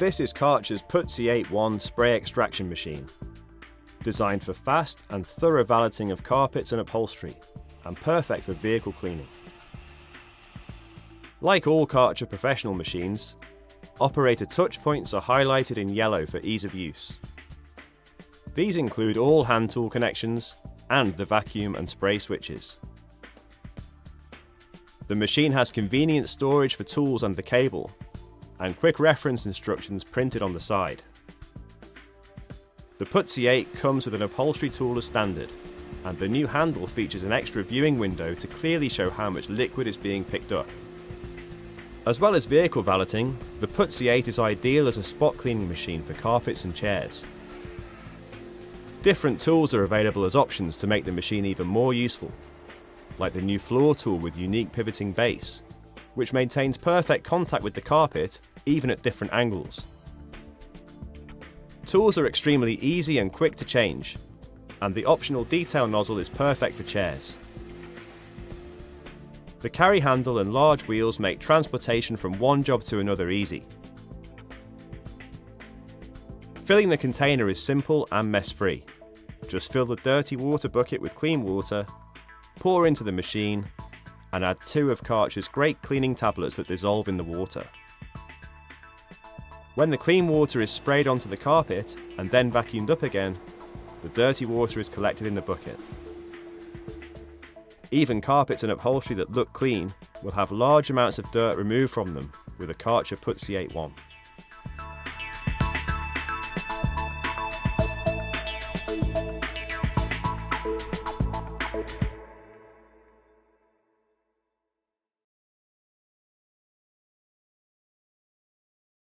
This is Karcher's Puzzi 8.1 spray extraction machine, designed for fast and thorough valeting of carpets and upholstery, and perfect for vehicle cleaning. Like all Karcher professional machines, operator touch points are highlighted in yellow for ease of use. These include all hand tool connections and the vacuum and spray switches. The machine has convenient storage for tools and the cable, and quick reference instructions printed on the side. The Puzzi 8 comes with an upholstery tool as standard, and the new handle features an extra viewing window to clearly show how much liquid is being picked up. As well as vehicle valeting, the Puzzi 8 is ideal as a spot cleaning machine for carpets and chairs. Different tools are available as options to make the machine even more useful, like the new floor tool with unique pivoting base, which maintains perfect contact with the carpet even at different angles. Tools are extremely easy and quick to change, and the optional detail nozzle is perfect for chairs. The carry handle and large wheels make transportation from one job to another easy. Filling the container is simple and mess-free. Just fill the dirty water bucket with clean water, pour into the machine, and add 2 of Karcher's great cleaning tablets that dissolve in the water. When the clean water is sprayed onto the carpet and then vacuumed up again, the dirty water is collected in the bucket. Even carpets and upholstery that look clean will have large amounts of dirt removed from them with a Karcher Puzzi 8.1.